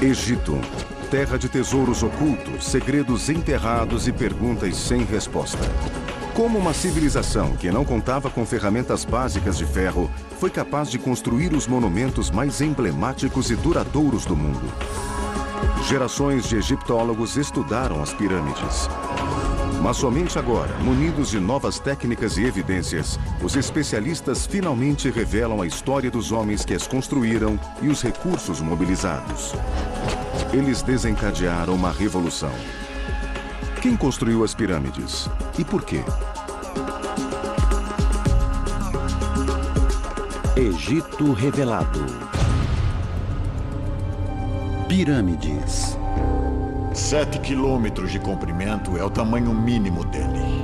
Egito, terra de tesouros ocultos, segredos enterrados e perguntas sem resposta. Como uma civilização que não contava com ferramentas básicas de ferro foi capaz de construir os monumentos mais emblemáticos e duradouros do mundo? Gerações de egiptólogos estudaram as pirâmides. Mas somente agora, munidos de novas técnicas e evidências, os especialistas finalmente revelam a história dos homens que as construíram e os recursos mobilizados. Eles desencadearam uma revolução. Quem construiu as pirâmides? E por quê? Egito revelado. Pirâmides. 7 quilômetros de comprimento é o tamanho mínimo dele.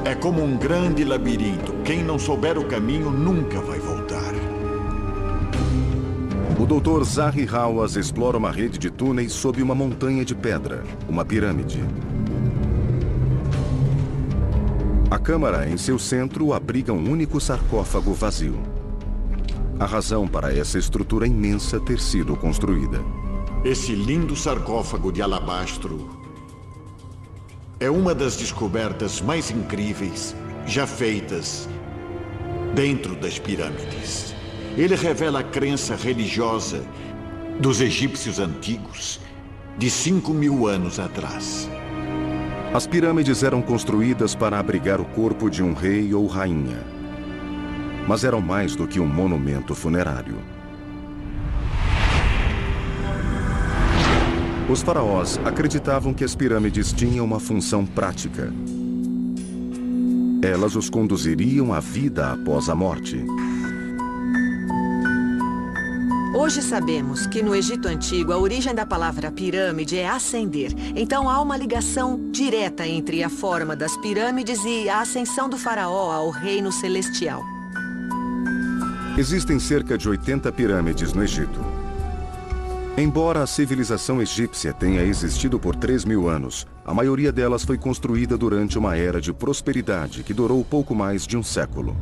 É como um grande labirinto. Quem não souber o caminho nunca vai voltar. O Dr. Zahi Hawass explora uma rede de túneis sob uma montanha de pedra, uma pirâmide. A câmara em seu centro abriga um único sarcófago vazio. A razão para essa estrutura imensa ter sido construída. Esse lindo sarcófago de alabastro é uma das descobertas mais incríveis já feitas dentro das pirâmides. Ele revela a crença religiosa dos egípcios antigos de 5.000 anos atrás. As pirâmides eram construídas para abrigar o corpo de um rei ou rainha. Mas eram mais do que um monumento funerário. Os faraós acreditavam que as pirâmides tinham uma função prática. Elas os conduziriam à vida após a morte. Hoje sabemos que no Egito Antigo a origem da palavra pirâmide é ascender. Então há uma ligação direta entre a forma das pirâmides e a ascensão do faraó ao reino celestial. Existem cerca de 80 pirâmides no Egito. Embora a civilização egípcia tenha existido por 3.000 anos, a maioria delas foi construída durante uma era de prosperidade que durou pouco mais de um século.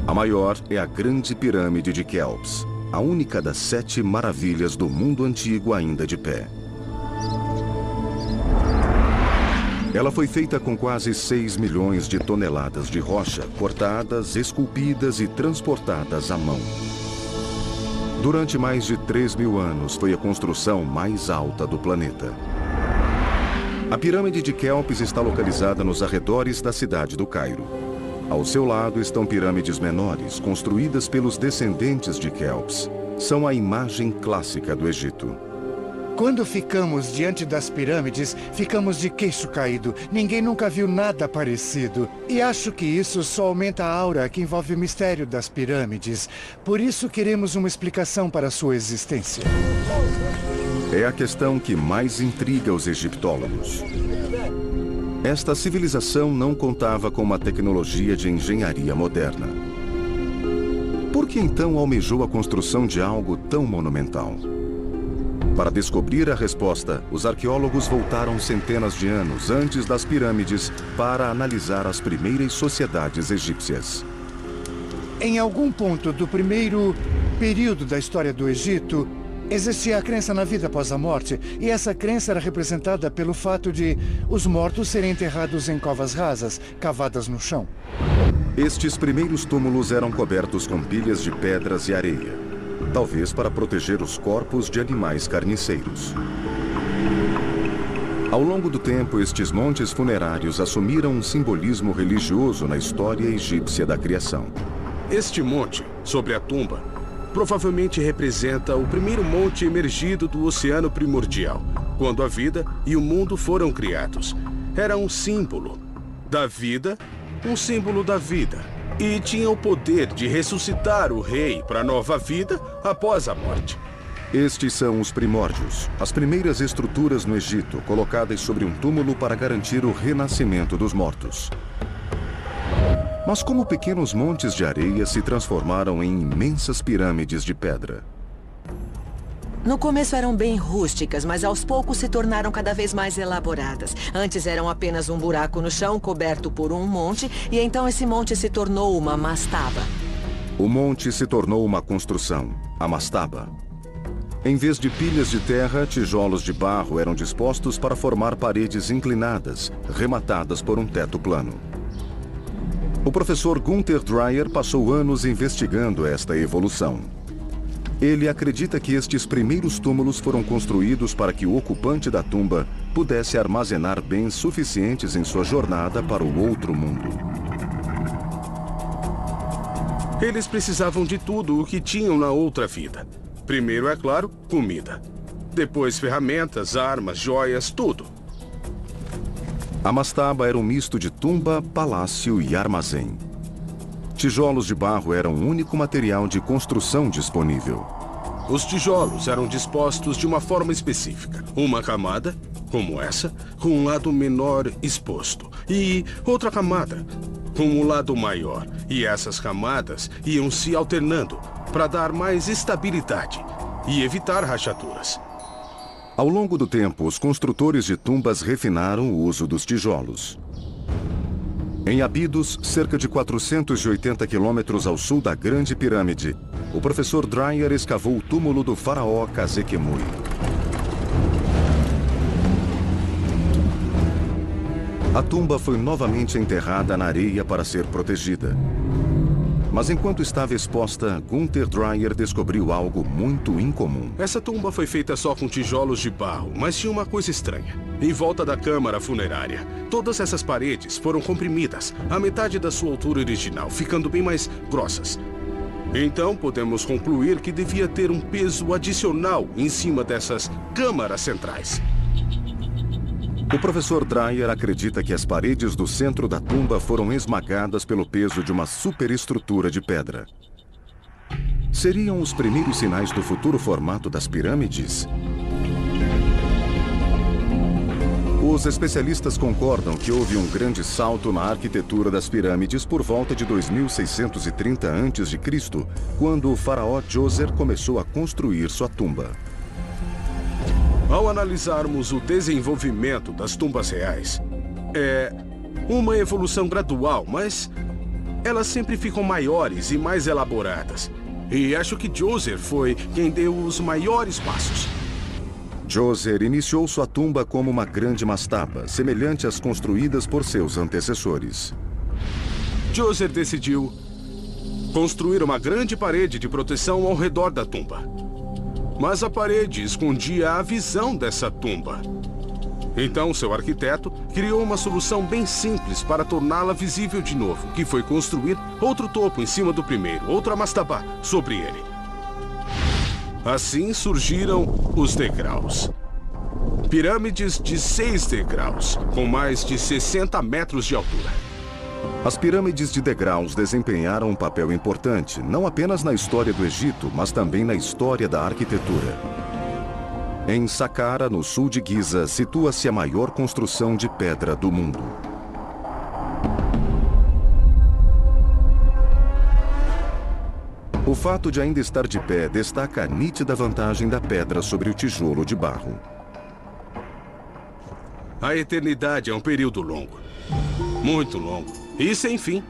A maior é a Grande Pirâmide de Quéops, a única das 7 maravilhas do mundo antigo ainda de pé. Ela foi feita com quase 6 milhões de toneladas de rocha, cortadas, esculpidas e transportadas à mão. Durante mais de 3.000 anos, foi a construção mais alta do planeta. A pirâmide de Quéops está localizada nos arredores da cidade do Cairo. Ao seu lado estão pirâmides menores, construídas pelos descendentes de Quéops. São a imagem clássica do Egito. Quando ficamos diante das pirâmides, ficamos de queixo caído. Ninguém nunca viu nada parecido. E acho que isso só aumenta a aura que envolve o mistério das pirâmides. Por isso queremos uma explicação para a sua existência. É a questão que mais intriga os egiptólogos. Esta civilização não contava com uma tecnologia de engenharia moderna. Por que então almejou a construção de algo tão monumental? Para descobrir a resposta, os arqueólogos voltaram centenas de anos antes das pirâmides para analisar as primeiras sociedades egípcias. Em algum ponto do primeiro período da história do Egito, existia a crença na vida após a morte, e essa crença era representada pelo fato de os mortos serem enterrados em covas rasas, cavadas no chão. Estes primeiros túmulos eram cobertos com pilhas de pedras e areia, talvez para proteger os corpos de animais carniceiros. Ao longo do tempo, estes montes funerários assumiram um simbolismo religioso na história egípcia da criação. Este monte, sobre a tumba, provavelmente representa o primeiro monte emergido do oceano primordial, quando a vida e o mundo foram criados. Era um símbolo da vida, um símbolo da vida. E tinha o poder de ressuscitar o rei para a nova vida após a morte. Estes são os primórdios, as primeiras estruturas no Egito, colocadas sobre um túmulo para garantir o renascimento dos mortos. Mas como pequenos montes de areia se transformaram em imensas pirâmides de pedra? No começo eram bem rústicas, mas aos poucos se tornaram cada vez mais elaboradas. Antes eram apenas um buraco no chão coberto por um monte, e então esse monte se tornou uma mastaba. O monte se tornou uma construção, a mastaba. Em vez de pilhas de terra, tijolos de barro eram dispostos para formar paredes inclinadas, rematadas por um teto plano. O professor Gunther Dreyer passou anos investigando esta evolução. Ele acredita que estes primeiros túmulos foram construídos para que o ocupante da tumba pudesse armazenar bens suficientes em sua jornada para o outro mundo. Eles precisavam de tudo o que tinham na outra vida. Primeiro, é claro, comida. Depois, ferramentas, armas, joias, tudo. A mastaba era um misto de tumba, palácio e armazém. Tijolos de barro eram o único material de construção disponível. Os tijolos eram dispostos de uma forma específica. Uma camada, como essa, com um lado menor exposto. E outra camada, com um lado maior. E essas camadas iam se alternando para dar mais estabilidade e evitar rachaduras. Ao longo do tempo, os construtores de tumbas refinaram o uso dos tijolos. Em Abidos, cerca de 480 quilômetros ao sul da Grande Pirâmide, o professor Dreyer escavou o túmulo do faraó Khazekemui. A tumba foi novamente enterrada na areia para ser protegida. Mas enquanto estava exposta, Gunther Dreyer descobriu algo muito incomum. Essa tumba foi feita só com tijolos de barro, mas tinha uma coisa estranha. Em volta da câmara funerária, todas essas paredes foram comprimidas à metade da sua altura original, ficando bem mais grossas. Então, podemos concluir que devia ter um peso adicional em cima dessas câmaras centrais. O professor Dreyer acredita que as paredes do centro da tumba foram esmagadas pelo peso de uma superestrutura de pedra. Seriam os primeiros sinais do futuro formato das pirâmides? Os especialistas concordam que houve um grande salto na arquitetura das pirâmides por volta de 2630 a.C., quando o faraó Djoser começou a construir sua tumba. Ao analisarmos o desenvolvimento das tumbas reais, é uma evolução gradual, mas elas sempre ficam maiores e mais elaboradas. E acho que Djoser foi quem deu os maiores passos. Djoser iniciou sua tumba como uma grande mastaba, semelhante às construídas por seus antecessores. Djoser decidiu construir uma grande parede de proteção ao redor da tumba. Mas a parede escondia a visão dessa tumba. Então, seu arquiteto criou uma solução bem simples para torná-la visível de novo, que foi construir outro topo em cima do primeiro, outra mastaba sobre ele. Assim surgiram os degraus. Pirâmides de 6 degraus, com mais de 60 metros de altura. As pirâmides de degraus desempenharam um papel importante, não apenas na história do Egito, mas também na história da arquitetura. Em Saqqara, no sul de Giza, situa-se a maior construção de pedra do mundo. O fato de ainda estar de pé destaca a nítida vantagem da pedra sobre o tijolo de barro. A eternidade é um período longo. Muito longo. E sem fim.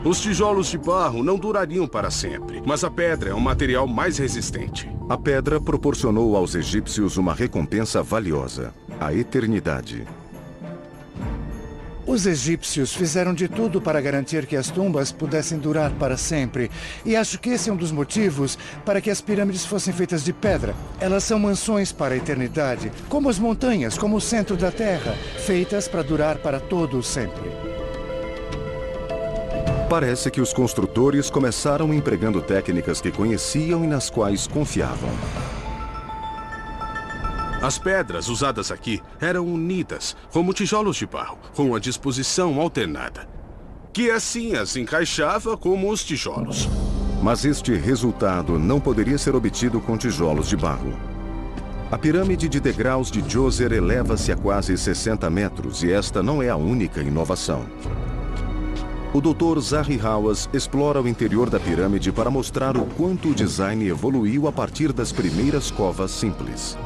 Os tijolos de barro não durariam para sempre, mas a pedra é um material mais resistente. A pedra proporcionou aos egípcios uma recompensa valiosa: a eternidade. Os egípcios fizeram de tudo para garantir que as tumbas pudessem durar para sempre. E acho que esse é um dos motivos para que as pirâmides fossem feitas de pedra. Elas são mansões para a eternidade, como as montanhas, como o centro da Terra, feitas para durar para todo sempre. Parece que os construtores começaram empregando técnicas que conheciam e nas quais confiavam. As pedras usadas aqui eram unidas, como tijolos de barro, com a disposição alternada, que assim as encaixava como os tijolos. Mas este resultado não poderia ser obtido com tijolos de barro. A pirâmide de degraus de Djoser eleva-se a quase 60 metros e esta não é a única inovação. O Dr. Zahi Hawass explora o interior da pirâmide para mostrar o quanto o design evoluiu a partir das primeiras covas simples.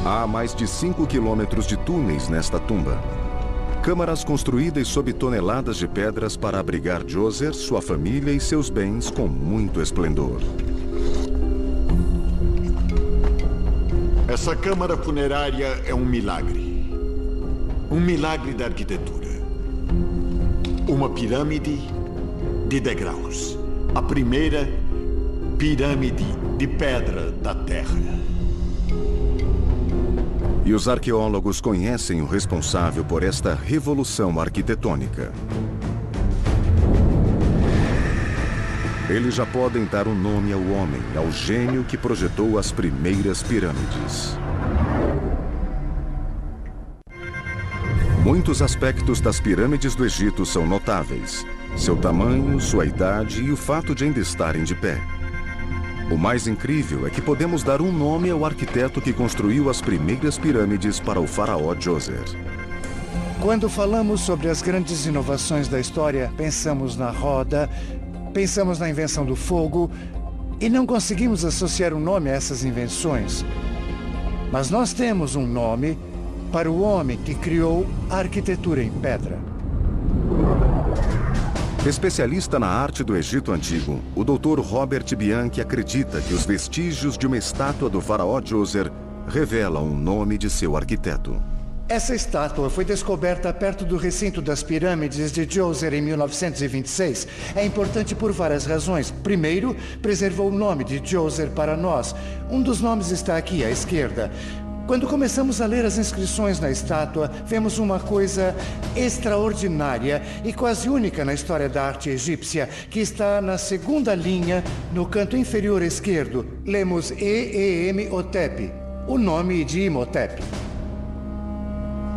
Há mais de 5 quilômetros de túneis nesta tumba. Câmaras construídas sob toneladas de pedras para abrigar Djoser, sua família e seus bens com muito esplendor. Essa câmara funerária é um milagre. Um milagre da arquitetura. Uma pirâmide de degraus. A primeira pirâmide de pedra da Terra. E os arqueólogos conhecem o responsável por esta revolução arquitetônica. Eles já podem dar um nome ao homem, ao gênio que projetou as primeiras pirâmides. Muitos aspectos das pirâmides do Egito são notáveis. Seu tamanho, sua idade e o fato de ainda estarem de pé. O mais incrível é que podemos dar um nome ao arquiteto que construiu as primeiras pirâmides para o faraó Djoser. Quando falamos sobre as grandes inovações da história, pensamos na roda, pensamos na invenção do fogo e não conseguimos associar um nome a essas invenções. Mas nós temos um nome para o homem que criou a arquitetura em pedra. Especialista na arte do Egito Antigo, o Dr. Robert Bianchi acredita que os vestígios de uma estátua do faraó Djoser revelam o nome de seu arquiteto. Essa estátua foi descoberta perto do recinto das pirâmides de Djoser em 1926. É importante por várias razões. Primeiro, preservou o nome de Djoser para nós. Um dos nomes está aqui à esquerda. Quando começamos a ler as inscrições na estátua, vemos uma coisa extraordinária e quase única na história da arte egípcia, que está na segunda linha, no canto inferior esquerdo. Lemos E-E-M-O-T-E-P, o nome de Imhotep.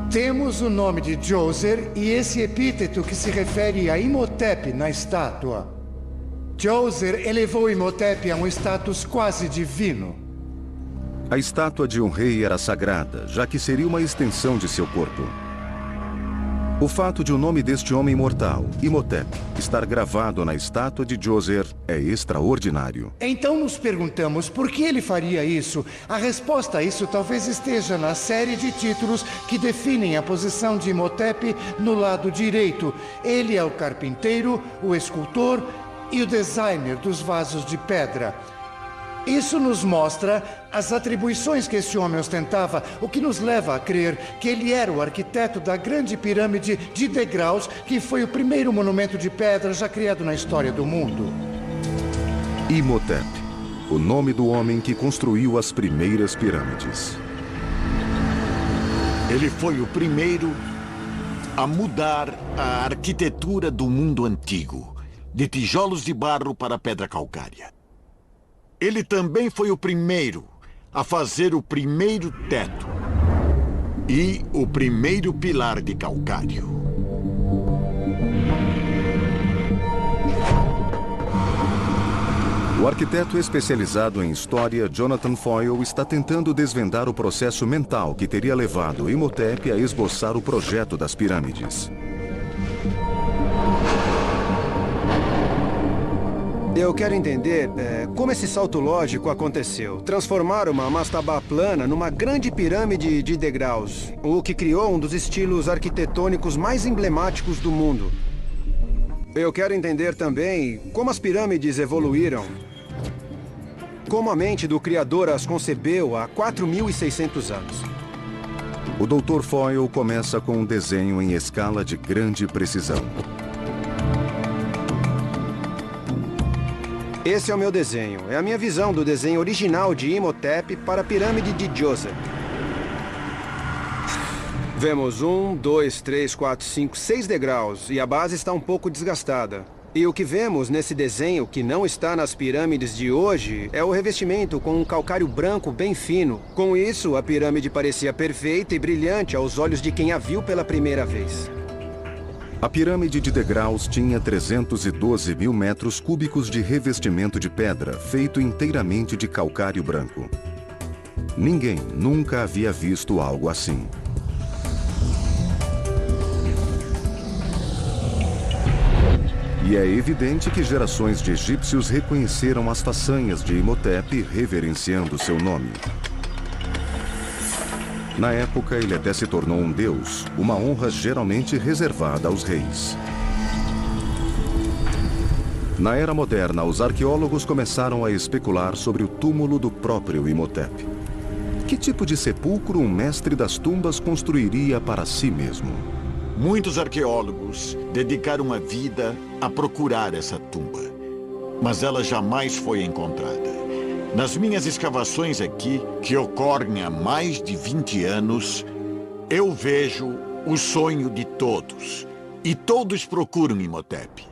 Temos o nome de Djoser e esse epíteto que se refere a Imhotep na estátua. Djoser elevou Imhotep a um status quase divino. A estátua de um rei era sagrada, já que seria uma extensão de seu corpo. O fato de o nome deste homem mortal, Imhotep, estar gravado na estátua de Djoser é extraordinário. Então nos perguntamos por que ele faria isso. A resposta a isso talvez esteja na série de títulos que definem a posição de Imhotep no lado direito. Ele é o carpinteiro, o escultor e o designer dos vasos de pedra. Isso nos mostra as atribuições que esse homem ostentava, o que nos leva a crer que ele era o arquiteto da grande pirâmide de degraus, que foi o primeiro monumento de pedra já criado na história do mundo. Imhotep, o nome do homem que construiu as primeiras pirâmides. Ele foi o primeiro a mudar a arquitetura do mundo antigo, de tijolos de barro para pedra calcária. Ele também foi o primeiro a fazer o primeiro teto e o primeiro pilar de calcário. O arquiteto especializado em história, Jonathan Foyle, está tentando desvendar o processo mental que teria levado Imhotep a esboçar o projeto das pirâmides. Eu quero entender como esse salto lógico aconteceu. Transformar uma mastabá plana numa grande pirâmide de degraus, o que criou um dos estilos arquitetônicos mais emblemáticos do mundo. Eu quero entender também como as pirâmides evoluíram. Como a mente do criador as concebeu há 4.600 anos. O Dr. Foyle começa com um desenho em escala de grande precisão. Esse é o meu desenho. É a minha visão do desenho original de Imhotep para a pirâmide de Djoser. Vemos 1, 2, 3, 4, 5, 6 degraus e a base está um pouco desgastada. E o que vemos nesse desenho, que não está nas pirâmides de hoje, é o revestimento com um calcário branco bem fino. Com isso, a pirâmide parecia perfeita e brilhante aos olhos de quem a viu pela primeira vez. A pirâmide de degraus tinha 312 mil metros cúbicos de revestimento de pedra, feito inteiramente de calcário branco. Ninguém nunca havia visto algo assim. E é evidente que gerações de egípcios reconheceram as façanhas de Imhotep, reverenciando seu nome. Na época, ele até se tornou um deus, uma honra geralmente reservada aos reis. Na era moderna, os arqueólogos começaram a especular sobre o túmulo do próprio Imhotep. Que tipo de sepulcro um mestre das tumbas construiria para si mesmo? Muitos arqueólogos dedicaram a vida a procurar essa tumba, mas ela jamais foi encontrada. Nas minhas escavações aqui, que ocorrem há mais de 20 anos, eu vejo o sonho de todos. E todos procuram Imhotep.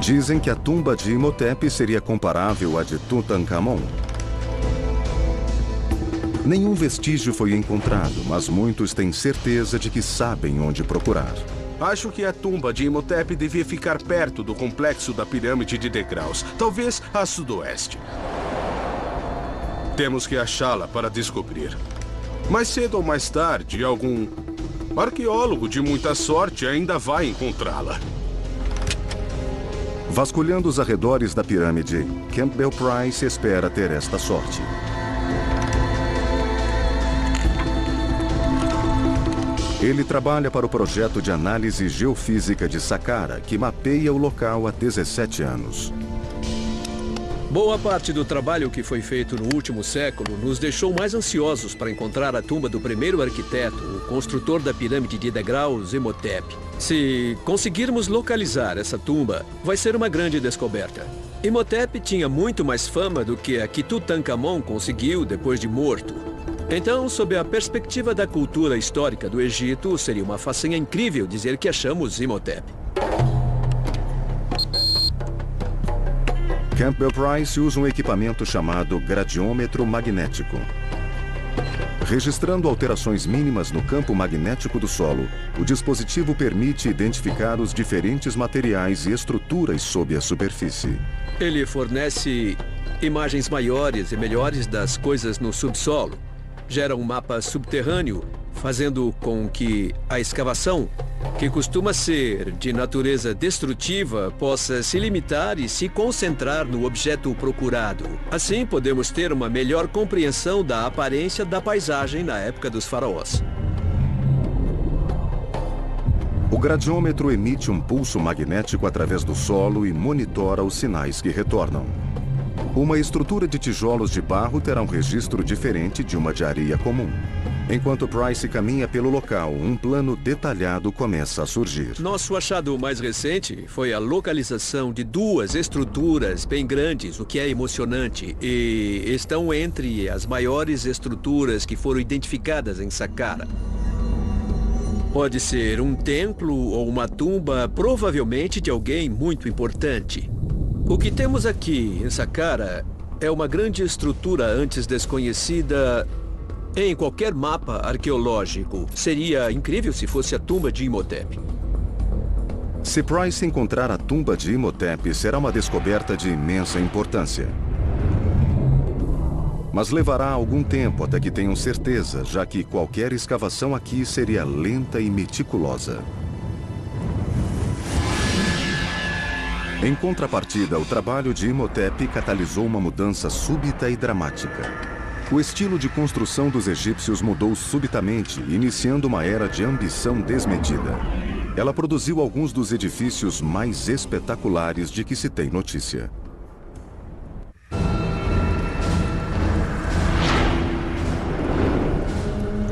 Dizem que a tumba de Imhotep seria comparável à de Tutankhamon. Nenhum vestígio foi encontrado, mas muitos têm certeza de que sabem onde procurar. Acho que a tumba de Imhotep devia ficar perto do complexo da pirâmide de degraus, talvez a sudoeste. Temos que achá-la para descobrir. Mais cedo ou mais tarde, algum arqueólogo de muita sorte ainda vai encontrá-la. Vasculhando os arredores da pirâmide, Campbell Price espera ter esta sorte. Ele trabalha para o projeto de análise geofísica de Saqqara, que mapeia o local há 17 anos. Boa parte do trabalho que foi feito no último século nos deixou mais ansiosos para encontrar a tumba do primeiro arquiteto, o construtor da pirâmide de degraus, Imhotep. Se conseguirmos localizar essa tumba, vai ser uma grande descoberta. Imhotep tinha muito mais fama do que a que Tutankhamon conseguiu depois de morto. Então, sob a perspectiva da cultura histórica do Egito, seria uma façanha incrível dizer que achamos Imhotep. Campbell Price usa um equipamento chamado gradiômetro magnético. Registrando alterações mínimas no campo magnético do solo, o dispositivo permite identificar os diferentes materiais e estruturas sob a superfície. Ele fornece imagens maiores e melhores das coisas no subsolo. Gera um mapa subterrâneo, fazendo com que a escavação, que costuma ser de natureza destrutiva, possa se limitar e se concentrar no objeto procurado. Assim, podemos ter uma melhor compreensão da aparência da paisagem na época dos faraós. O gradiômetro emite um pulso magnético através do solo e monitora os sinais que retornam. Uma estrutura de tijolos de barro terá um registro diferente de uma de areia comum. Enquanto Price caminha pelo local, um plano detalhado começa a surgir. Nosso achado mais recente foi a localização de duas estruturas bem grandes, o que é emocionante, e estão entre as maiores estruturas que foram identificadas em Saqqara. Pode ser um templo ou uma tumba, provavelmente de alguém muito importante. O que temos aqui em Saqqara é uma grande estrutura antes desconhecida em qualquer mapa arqueológico. Seria incrível se fosse a tumba de Imhotep. Se Price encontrar a tumba de Imhotep, será uma descoberta de imensa importância. Mas levará algum tempo até que tenham certeza, já que qualquer escavação aqui seria lenta e meticulosa. Em contrapartida, o trabalho de Imhotep catalisou uma mudança súbita e dramática. O estilo de construção dos egípcios mudou subitamente, iniciando uma era de ambição desmedida. Ela produziu alguns dos edifícios mais espetaculares de que se tem notícia.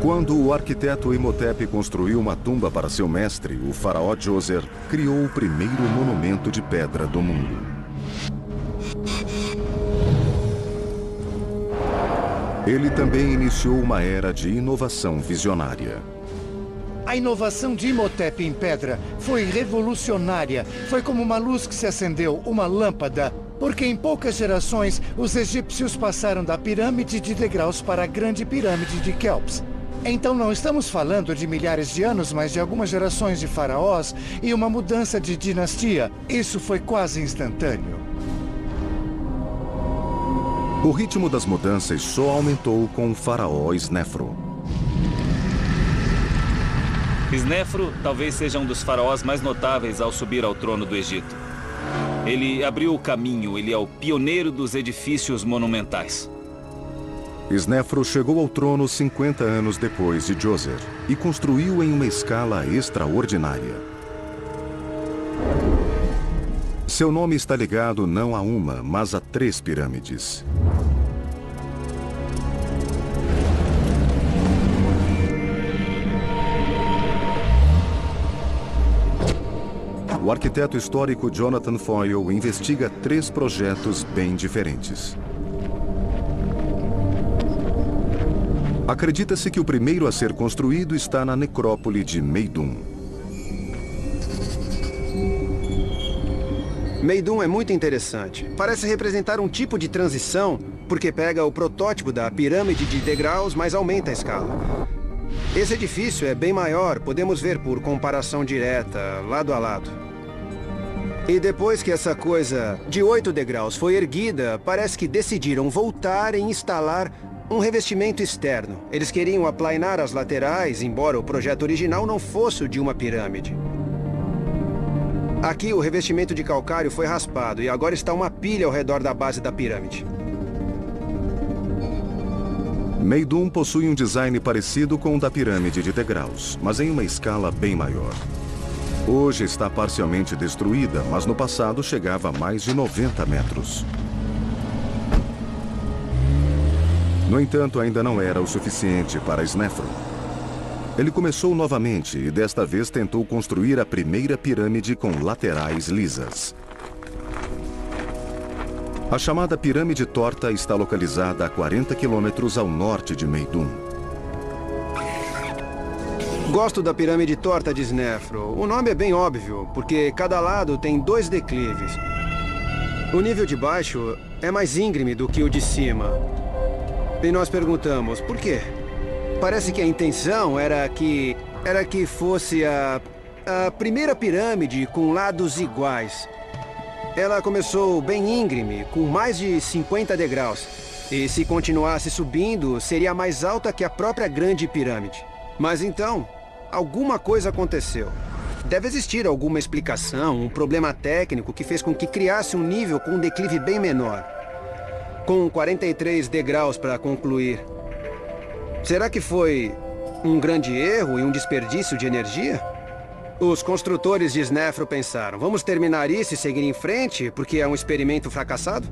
Quando o arquiteto Imhotep construiu uma tumba para seu mestre, o faraó Djoser, criou o primeiro monumento de pedra do mundo. Ele também iniciou uma era de inovação visionária. A inovação de Imhotep em pedra foi revolucionária. Foi como uma luz que se acendeu, uma lâmpada. Porque em poucas gerações, os egípcios passaram da pirâmide de degraus para a grande pirâmide de Quéops. Então não estamos falando de milhares de anos, mas de algumas gerações de faraós e uma mudança de dinastia. Isso foi quase instantâneo. O ritmo das mudanças só aumentou com o faraó Snefru. Snefru talvez seja um dos faraós mais notáveis ao subir ao trono do Egito. Ele abriu o caminho, ele é o pioneiro dos edifícios monumentais. Snefru chegou ao trono 50 anos depois de Djoser e construiu em uma escala extraordinária. Seu nome está ligado não a uma, mas a 3 pirâmides. O arquiteto histórico Jonathan Foyle investiga 3 projetos bem diferentes. Acredita-se que o primeiro a ser construído está na necrópole de Meidum. Meidum é muito interessante. Parece representar um tipo de transição, porque pega o protótipo da pirâmide de degraus, mas aumenta a escala. Esse edifício é bem maior, podemos ver por comparação direta, lado a lado. E depois que essa coisa de 8 degraus foi erguida, parece que decidiram voltar e instalar um revestimento externo. Eles queriam aplainar as laterais, embora o projeto original não fosse o de uma pirâmide. Aqui o revestimento de calcário foi raspado e agora está uma pilha ao redor da base da pirâmide. Meidum possui um design parecido com o da pirâmide de degraus, mas em uma escala bem maior. Hoje está parcialmente destruída, mas no passado chegava a mais de 90 metros. No entanto, ainda não era o suficiente para Snefru. Ele começou novamente e desta vez tentou construir a primeira pirâmide com laterais lisas. A chamada Pirâmide Torta está localizada a 40 quilômetros ao norte de Meidum. Gosto da Pirâmide Torta de Snefru. O nome é bem óbvio, porque cada lado tem 2 declives. O nível de baixo é mais íngreme do que o de cima. E nós perguntamos, por quê? Parece que a intenção era que fosse a primeira pirâmide com lados iguais. Ela começou bem íngreme, com mais de 50 degraus. E se continuasse subindo, seria mais alta que a própria Grande Pirâmide. Mas então, alguma coisa aconteceu. Deve existir alguma explicação, um problema técnico que fez com que criasse um nível com um declive bem menor. Com 43 degraus para concluir. Será que foi um grande erro e um desperdício de energia? Os construtores de Snefru pensaram, vamos terminar isso e seguir em frente, porque é um experimento fracassado?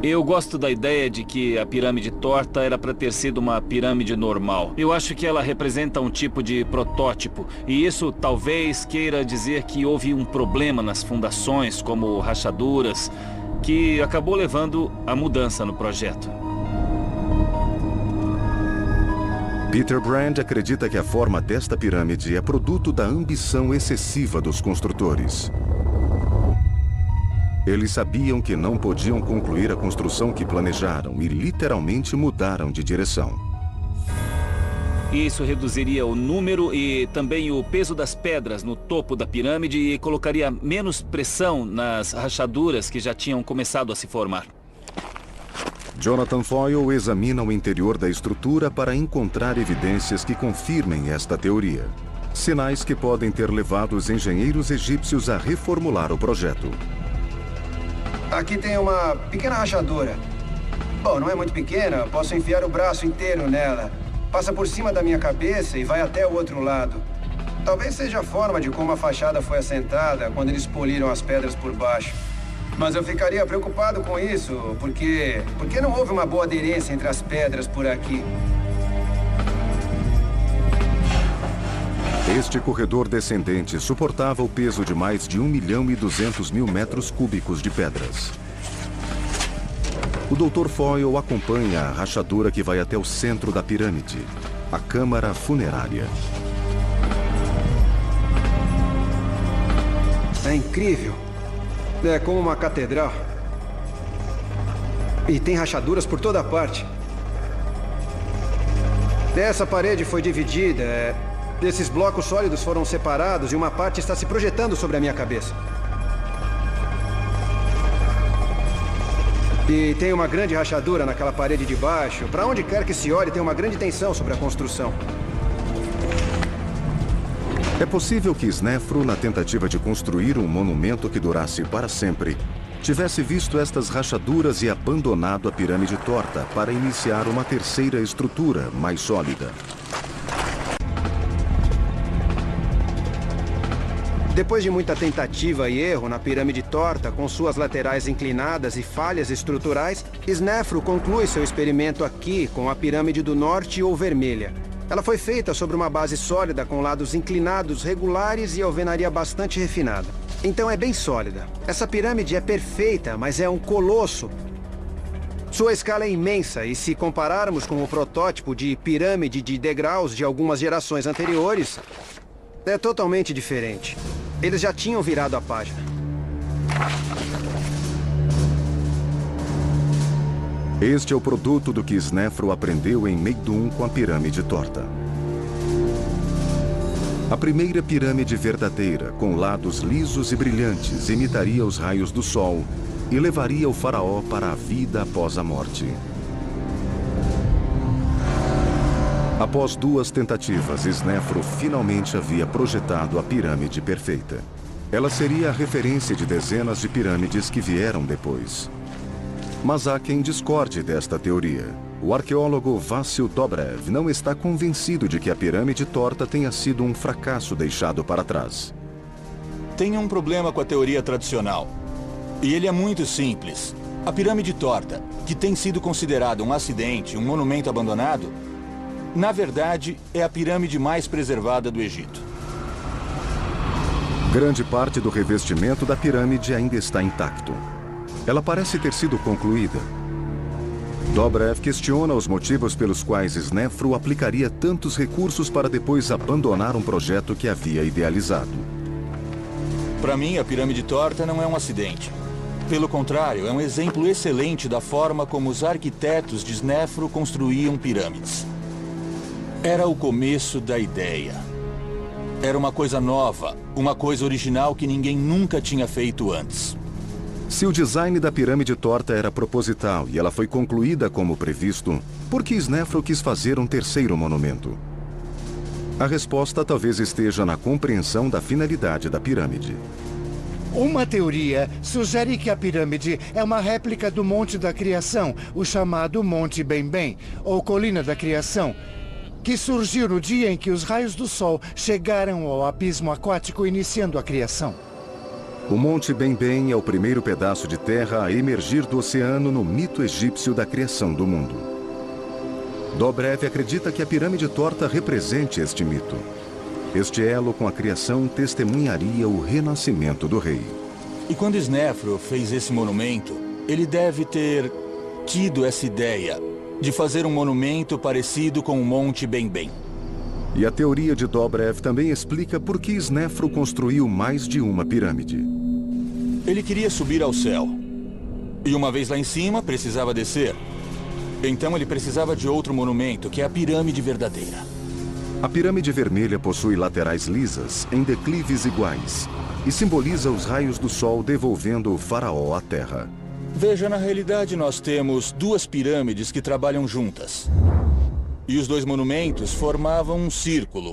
Eu gosto da ideia de que a pirâmide torta era para ter sido uma pirâmide normal. Eu acho que ela representa um tipo de protótipo. E isso talvez queira dizer que houve um problema nas fundações, como rachaduras, que acabou levando à mudança no projeto. Peter Brand acredita que a forma desta pirâmide é produto da ambição excessiva dos construtores. Eles sabiam que não podiam concluir a construção que planejaram e literalmente mudaram de direção. Isso reduziria o número e também o peso das pedras no topo da pirâmide e colocaria menos pressão nas rachaduras que já tinham começado a se formar. Jonathan Foyle examina o interior da estrutura para encontrar evidências que confirmem esta teoria. Sinais que podem ter levado os engenheiros egípcios a reformular o projeto. Aqui tem uma pequena rachadura. Bom, não é muito pequena, posso enfiar o braço inteiro nela. Passa por cima da minha cabeça e vai até o outro lado. Talvez seja a forma de como a fachada foi assentada quando eles poliram as pedras por baixo. Mas eu ficaria preocupado com isso, porque não houve uma boa aderência entre as pedras por aqui. Este corredor descendente suportava o peso de mais de 1.200.000 metros cúbicos de pedras. O Dr. Foyle acompanha a rachadura que vai até o centro da pirâmide, a câmara funerária. É incrível. É como uma catedral. E tem rachaduras por toda parte. Essa parede foi dividida. Esses blocos sólidos foram separados e uma parte está se projetando sobre a minha cabeça. E tem uma grande rachadura naquela parede de baixo. Para onde quer que se olhe, tem uma grande tensão sobre a construção. É possível que Snefru, na tentativa de construir um monumento que durasse para sempre, tivesse visto estas rachaduras e abandonado a pirâmide torta para iniciar uma terceira estrutura mais sólida. Depois de muita tentativa e erro na pirâmide torta, com suas laterais inclinadas e falhas estruturais, Snefru conclui seu experimento aqui com a pirâmide do norte ou vermelha. Ela foi feita sobre uma base sólida com lados inclinados regulares e alvenaria bastante refinada. Então é bem sólida. Essa pirâmide é perfeita, mas é um colosso. Sua escala é imensa e se compararmos com o protótipo de pirâmide de degraus de algumas gerações anteriores, é totalmente diferente. Eles já tinham virado a página. Este é o produto do que Snefru aprendeu em Meidum com a pirâmide torta. A primeira pirâmide verdadeira, com lados lisos e brilhantes, imitaria os raios do sol e levaria o faraó para a vida após a morte. Após 2 tentativas, Snefru finalmente havia projetado a pirâmide perfeita. Ela seria a referência de dezenas de pirâmides que vieram depois. Mas há quem discorde desta teoria. O arqueólogo Vassil Dobrev não está convencido de que a pirâmide torta tenha sido um fracasso deixado para trás. Tem um problema com a teoria tradicional. E ele é muito simples. A pirâmide torta, que tem sido considerada um acidente, um monumento abandonado, na verdade, é a pirâmide mais preservada do Egito. Grande parte do revestimento da pirâmide ainda está intacto. Ela parece ter sido concluída. Dobrev questiona os motivos pelos quais Snefru aplicaria tantos recursos para depois abandonar um projeto que havia idealizado. Para mim, a pirâmide torta não é um acidente. Pelo contrário, é um exemplo excelente da forma como os arquitetos de Snefru construíam pirâmides. Era o começo da ideia. Era uma coisa nova, uma coisa original que ninguém nunca tinha feito antes. Se o design da pirâmide torta era proposital e ela foi concluída como previsto, por que Snefru quis fazer um terceiro monumento? A resposta talvez esteja na compreensão da finalidade da pirâmide. Uma teoria sugere que a pirâmide é uma réplica do Monte da Criação, o chamado Monte Bem-Bem, ou Colina da Criação, que surgiu no dia em que os raios do sol chegaram ao abismo aquático, iniciando a criação. O Monte Bem-Bem é o primeiro pedaço de terra a emergir do oceano no mito egípcio da criação do mundo. Dobrev acredita que a pirâmide torta represente este mito. Este elo com a criação testemunharia o renascimento do rei. E quando Snefru fez esse monumento, ele deve ter tido essa ideia de fazer um monumento parecido com o Monte Bem-Bem. E a teoria de Dobrev também explica por que Snefru construiu mais de uma pirâmide. Ele queria subir ao céu. E uma vez lá em cima, precisava descer. Então ele precisava de outro monumento, que é a pirâmide verdadeira. A pirâmide vermelha possui laterais lisas, em declives iguais, e simboliza os raios do sol devolvendo o faraó à terra. Veja, na realidade nós temos 2 pirâmides que trabalham juntas. E os 2 monumentos formavam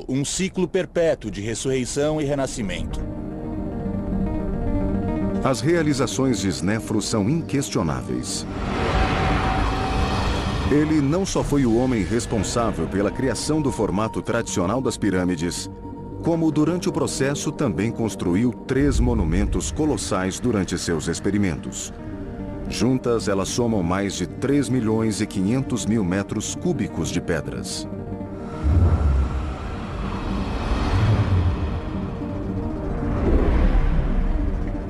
um ciclo perpétuo de ressurreição e renascimento. As realizações de Snefru são inquestionáveis. Ele não só foi o homem responsável pela criação do formato tradicional das pirâmides, como durante o processo também construiu 3 monumentos colossais durante seus experimentos. Juntas, elas somam mais de 3.500.000 metros cúbicos de pedras.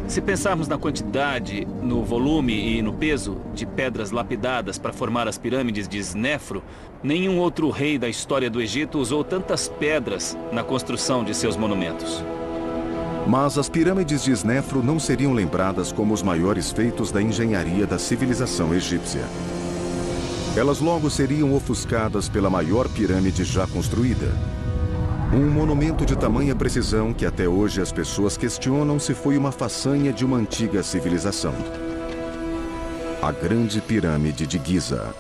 Se pensarmos na quantidade, no volume e no peso de pedras lapidadas para formar as pirâmides de Snefru, nenhum outro rei da história do Egito usou tantas pedras na construção de seus monumentos. Mas as pirâmides de Snefru não seriam lembradas como os maiores feitos da engenharia da civilização egípcia. Elas logo seriam ofuscadas pela maior pirâmide já construída. Um monumento de tamanha precisão que até hoje as pessoas questionam se foi uma façanha de uma antiga civilização. A Grande Pirâmide de Giza.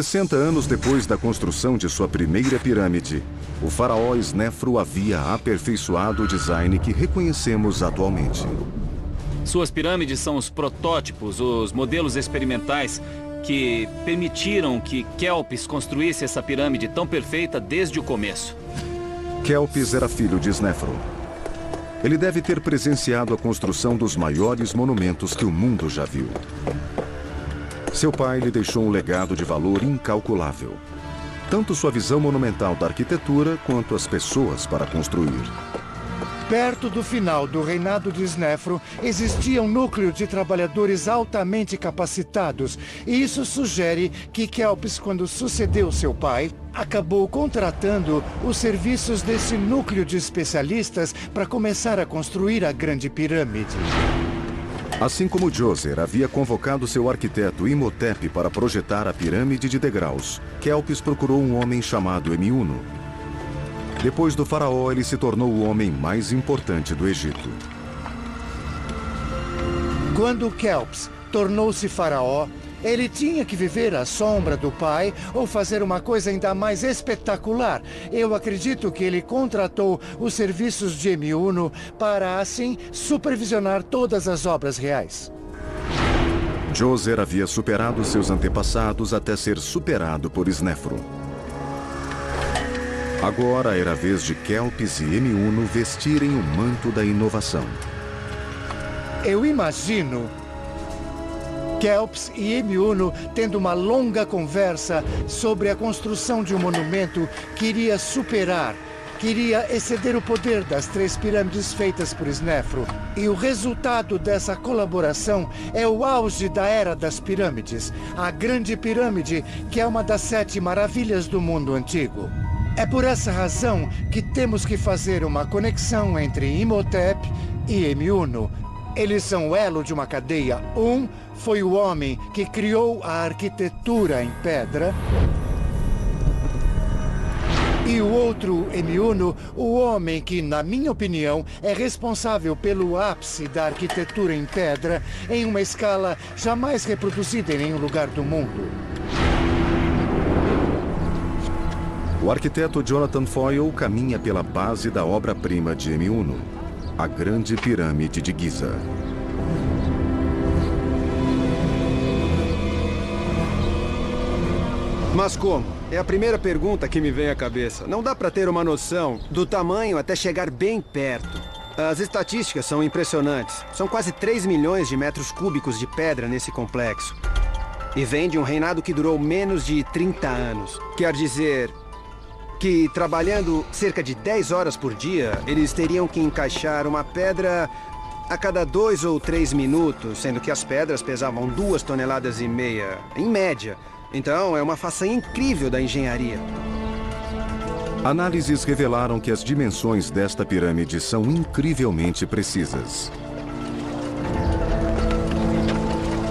60 anos depois da construção de sua primeira pirâmide, o faraó Snefru havia aperfeiçoado o design que reconhecemos atualmente. Suas pirâmides são os protótipos, os modelos experimentais que permitiram que Kelpis construísse essa pirâmide tão perfeita desde o começo. Kelpis era filho de Snefru. Ele deve ter presenciado a construção dos maiores monumentos que o mundo já viu. Seu pai lhe deixou um legado de valor incalculável. Tanto sua visão monumental da arquitetura, quanto as pessoas para construir. Perto do final do reinado de Snefru, existia um núcleo de trabalhadores altamente capacitados. E isso sugere que Kelpis, quando sucedeu seu pai, acabou contratando os serviços desse núcleo de especialistas para começar a construir a Grande Pirâmide. Assim como Djoser havia convocado seu arquiteto Imhotep para projetar a pirâmide de degraus, Kelpis procurou um homem chamado Emiuno. Depois do faraó, ele se tornou o homem mais importante do Egito. Quando Kelpis tornou-se faraó, ele tinha que viver à sombra do pai ou fazer uma coisa ainda mais espetacular. Eu acredito que ele contratou os serviços de Emiuno para, assim, supervisionar todas as obras reais. Djoser havia superado seus antepassados até ser superado por Snefru. Agora era a vez de Kelpis e Emiuno vestirem o manto da inovação. Eu imagino Kelpis e Emiuno tendo uma longa conversa sobre a construção de um monumento que iria superar, que iria exceder o poder das 3 pirâmides feitas por Snefru. E o resultado dessa colaboração é o auge da Era das Pirâmides, a Grande Pirâmide, que é uma das 7 maravilhas do mundo antigo. É por essa razão que temos que fazer uma conexão entre Imhotep e Emiuno. Eles são o elo de uma cadeia. Um foi o homem que criou a arquitetura em pedra. E o outro, Emiuno, o homem que, na minha opinião, é responsável pelo ápice da arquitetura em pedra em uma escala jamais reproduzida em nenhum lugar do mundo. O arquiteto Jonathan Foyle caminha pela base da obra-prima de Emiuno, a Grande Pirâmide de Giza. Mas como? É a primeira pergunta que me vem à cabeça. Não dá para ter uma noção do tamanho até chegar bem perto. As estatísticas são impressionantes. São quase 3 milhões de metros cúbicos de pedra nesse complexo. E vem de um reinado que durou menos de 30 anos. Quer dizer que, trabalhando cerca de 10 horas por dia, eles teriam que encaixar uma pedra a cada 2 ou 3 minutos, sendo que as pedras pesavam 2,5 toneladas, em média. Então, é uma façanha incrível da engenharia. Análises revelaram que as dimensões desta pirâmide são incrivelmente precisas.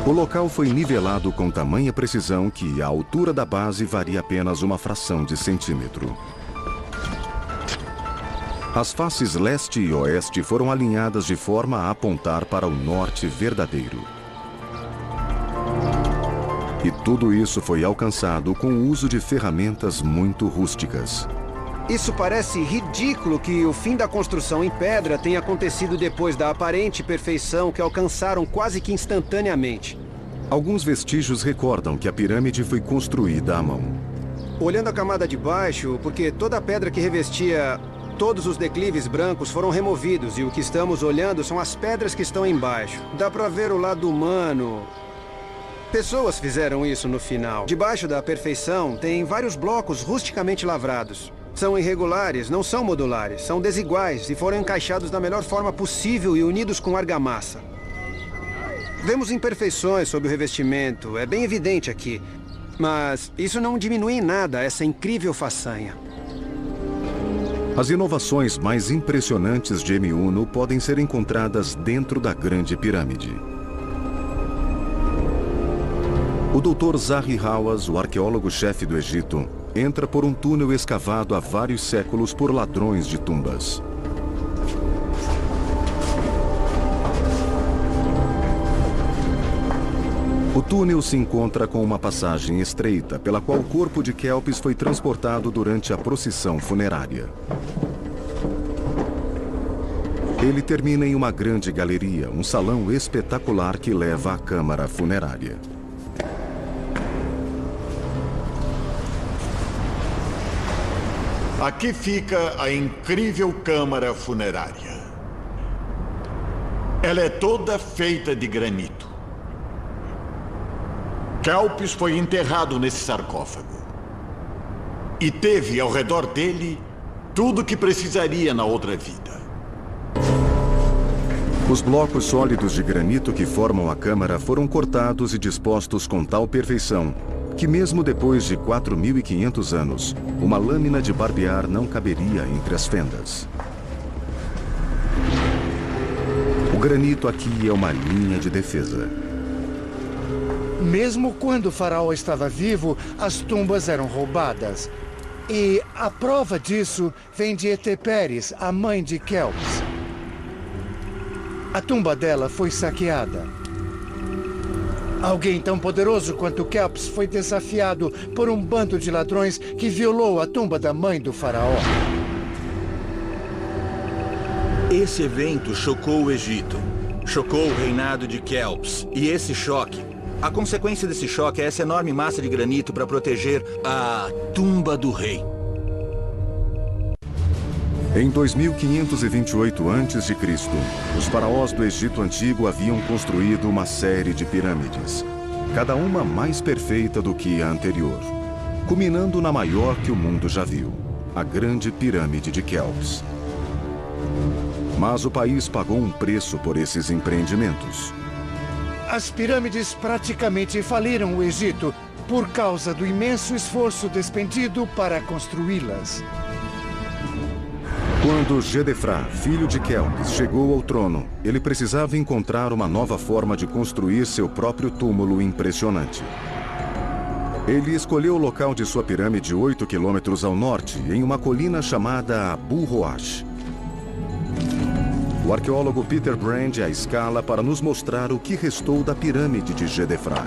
O local foi nivelado com tamanha precisão que a altura da base varia apenas uma fração de centímetro. As faces leste e oeste foram alinhadas de forma a apontar para o norte verdadeiro. E tudo isso foi alcançado com o uso de ferramentas muito rústicas. Isso parece ridículo que o fim da construção em pedra tenha acontecido depois da aparente perfeição que alcançaram quase que instantaneamente. Alguns vestígios recordam que a pirâmide foi construída à mão. Olhando a camada de baixo, porque toda a pedra que revestia todos os declives brancos foram removidos e o que estamos olhando são as pedras que estão embaixo. Dá pra ver o lado humano. Pessoas fizeram isso no final. Debaixo da perfeição tem vários blocos rusticamente lavrados. São irregulares, não são modulares, são desiguais e foram encaixados da melhor forma possível e unidos com argamassa. Vemos imperfeições sob o revestimento, é bem evidente aqui. Mas isso não diminui em nada essa incrível façanha. As inovações mais impressionantes de Emiuno podem ser encontradas dentro da Grande Pirâmide. O Dr. Zahi Hawass, o arqueólogo-chefe do Egito, entra por um túnel escavado há vários séculos por ladrões de tumbas. O túnel se encontra com uma passagem estreita, pela qual o corpo de Kelps foi transportado durante a procissão funerária. Ele termina em uma grande galeria, um salão espetacular que leva à câmara funerária. Aqui fica a incrível câmara funerária. Ela é toda feita de granito. Kelps foi enterrado nesse sarcófago. E teve ao redor dele tudo o que precisaria na outra vida. Os blocos sólidos de granito que formam a câmara foram cortados e dispostos com tal perfeição que mesmo depois de 4.500 anos, uma lâmina de barbear não caberia entre as fendas. O granito aqui é uma linha de defesa. Mesmo quando o faraó estava vivo, as tumbas eram roubadas. E a prova disso vem de Eteperes, a mãe de Kelps. A tumba dela foi saqueada. Alguém tão poderoso quanto Kelps foi desafiado por um bando de ladrões que violou a tumba da mãe do faraó. Esse evento chocou o Egito. Chocou o reinado de Kelps. E esse choque, a consequência desse choque é essa enorme massa de granito para proteger a tumba do rei. Em 2528 a.C., os faraós do Egito Antigo haviam construído uma série de pirâmides, cada uma mais perfeita do que a anterior, culminando na maior que o mundo já viu, a Grande Pirâmide de Kelps. Mas o país pagou um preço por esses empreendimentos. As pirâmides praticamente faliram o Egito por causa do imenso esforço despendido para construí-las. Quando Gedefra, filho de Kelps, chegou ao trono, ele precisava encontrar uma nova forma de construir seu próprio túmulo impressionante. Ele escolheu o local de sua pirâmide 8 quilômetros ao norte, em uma colina chamada Abu Roash. O arqueólogo Peter Brand a escala para nos mostrar o que restou da pirâmide de Gedefra.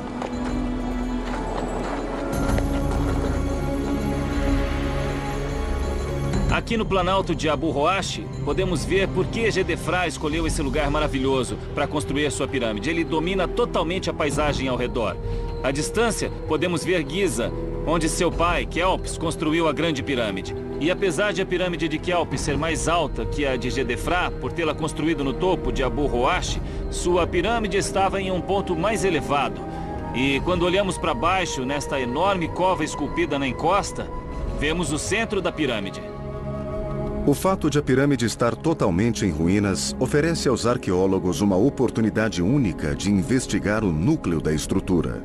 Aqui no Planalto de Abu Roash, podemos ver por que Gedefra escolheu esse lugar maravilhoso para construir sua pirâmide. Ele domina totalmente a paisagem ao redor. À distância, podemos ver Giza, onde seu pai, Kelps, construiu a Grande Pirâmide. E apesar de a pirâmide de Kelps ser mais alta que a de Gedefra, por tê-la construído no topo de Abu Roash, sua pirâmide estava em um ponto mais elevado. E quando olhamos para baixo, nesta enorme cova esculpida na encosta, vemos o centro da pirâmide. O fato de a pirâmide estar totalmente em ruínas oferece aos arqueólogos uma oportunidade única de investigar o núcleo da estrutura.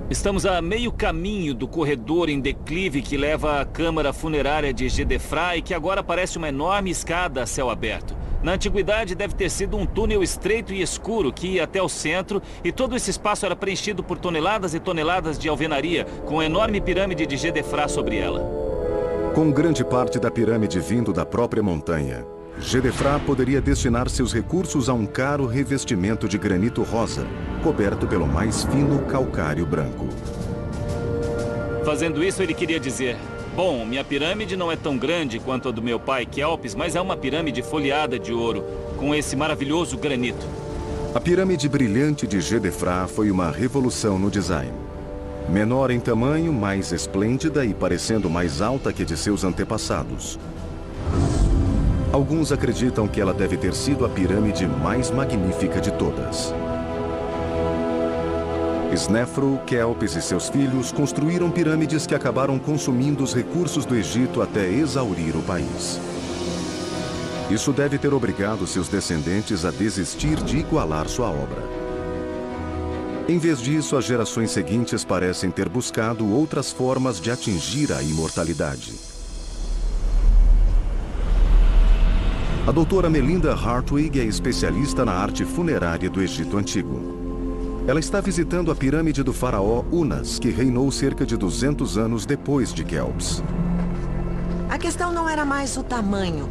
Estamos a meio caminho do corredor em declive que leva à câmara funerária de Gedefra e que agora parece uma enorme escada a céu aberto. Na antiguidade deve ter sido um túnel estreito e escuro que ia até o centro e todo esse espaço era preenchido por toneladas e toneladas de alvenaria com a enorme pirâmide de Gedefra sobre ela. Com grande parte da pirâmide vindo da própria montanha, Gedefra poderia destinar seus recursos a um caro revestimento de granito rosa, coberto pelo mais fino calcário branco. Fazendo isso, ele queria dizer: bom, minha pirâmide não é tão grande quanto a do meu pai Kelps, mas é uma pirâmide folheada de ouro, com esse maravilhoso granito. A pirâmide brilhante de Gedefra foi uma revolução no design. Menor em tamanho, mais esplêndida e parecendo mais alta que de seus antepassados. Alguns acreditam que ela deve ter sido a pirâmide mais magnífica de todas. Snefru, Kelps e seus filhos construíram pirâmides que acabaram consumindo os recursos do Egito até exaurir o país. Isso deve ter obrigado seus descendentes a desistir de igualar sua obra. Em vez disso, as gerações seguintes parecem ter buscado outras formas de atingir a imortalidade. A doutora Melinda Hartwig é especialista na arte funerária do Egito Antigo. Ela está visitando a pirâmide do faraó Unas, que reinou cerca de 200 anos depois de Kelps. A questão não era mais o tamanho.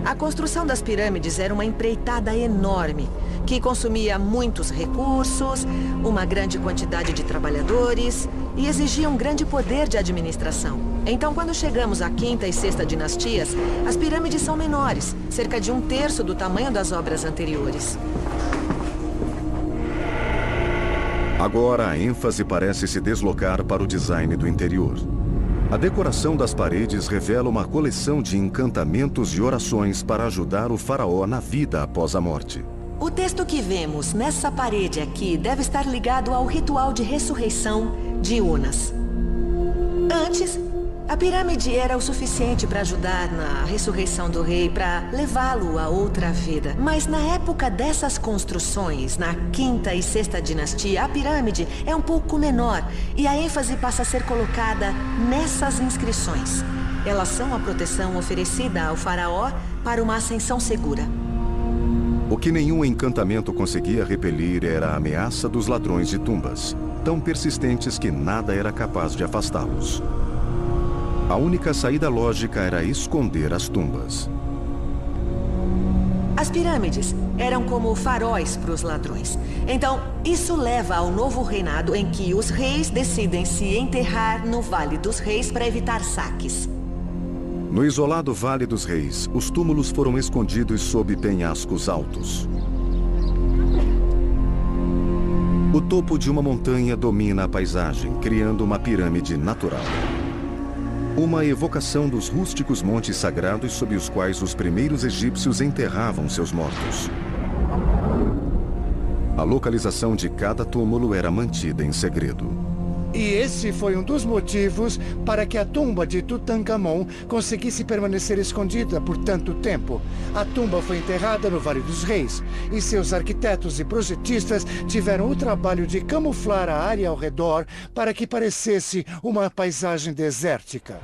A construção das pirâmides era uma empreitada enorme, que consumia muitos recursos, uma grande quantidade de trabalhadores e exigia um grande poder de administração. Então, quando chegamos à quinta e sexta dinastias, as pirâmides são menores, cerca de 1/3 do tamanho das obras anteriores. Agora, a ênfase parece se deslocar para o design do interior. A decoração das paredes revela uma coleção de encantamentos e orações para ajudar o faraó na vida após a morte. O texto que vemos nessa parede aqui deve estar ligado ao ritual de ressurreição de Unas. Antes, a pirâmide era o suficiente para ajudar na ressurreição do rei, para levá-lo a outra vida. Mas na época dessas construções, na quinta e sexta dinastia, a pirâmide é um pouco menor e a ênfase passa a ser colocada nessas inscrições. Elas são a proteção oferecida ao faraó para uma ascensão segura. O que nenhum encantamento conseguia repelir era a ameaça dos ladrões de tumbas, tão persistentes que nada era capaz de afastá-los. A única saída lógica era esconder as tumbas. As pirâmides eram como faróis para os ladrões. Então, isso leva ao novo reinado em que os reis decidem se enterrar no Vale dos Reis para evitar saques. No isolado Vale dos Reis, os túmulos foram escondidos sob penhascos altos. O topo de uma montanha domina a paisagem, criando uma pirâmide natural. Uma evocação dos rústicos montes sagrados sob os quais os primeiros egípcios enterravam seus mortos. A localização de cada túmulo era mantida em segredo. E esse foi um dos motivos para que a tumba de Tutankhamon conseguisse permanecer escondida por tanto tempo. A tumba foi enterrada no Vale dos Reis, e seus arquitetos e projetistas tiveram o trabalho de camuflar a área ao redor para que parecesse uma paisagem desértica.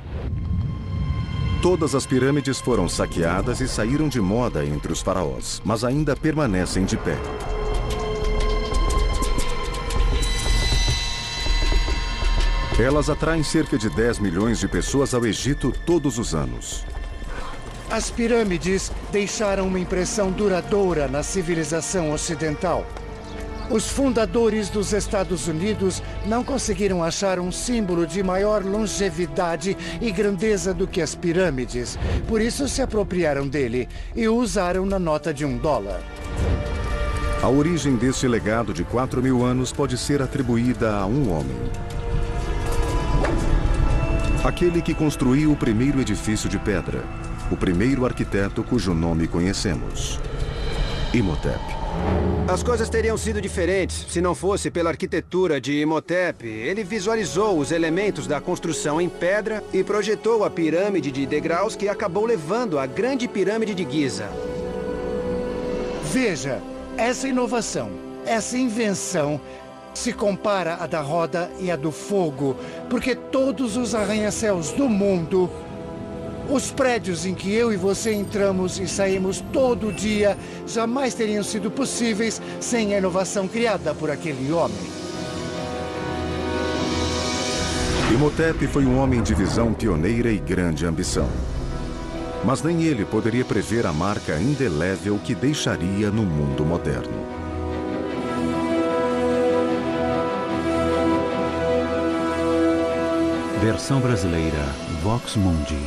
Todas as pirâmides foram saqueadas e saíram de moda entre os faraós, mas ainda permanecem de pé. Elas atraem cerca de 10 milhões de pessoas ao Egito todos os anos. As pirâmides deixaram uma impressão duradoura na civilização ocidental. Os fundadores dos Estados Unidos não conseguiram achar um símbolo de maior longevidade e grandeza do que as pirâmides. Por isso se apropriaram dele e o usaram na nota de $1. A origem deste legado de 4.000 anos pode ser atribuída a um homem. Aquele que construiu o primeiro edifício de pedra, o primeiro arquiteto cujo nome conhecemos, Imhotep. As coisas teriam sido diferentes se não fosse pela arquitetura de Imhotep. Ele visualizou os elementos da construção em pedra e projetou a pirâmide de degraus que acabou levando à grande pirâmide de Giza. Veja, essa inovação, essa invenção se compara à da roda e à do fogo, porque todos os arranha-céus do mundo, os prédios em que eu e você entramos e saímos todo dia, jamais teriam sido possíveis sem a inovação criada por aquele homem. Imhotep foi um homem de visão pioneira e grande ambição. Mas nem ele poderia prever a marca indelével que deixaria no mundo moderno. Versão brasileira, Vox Mundi.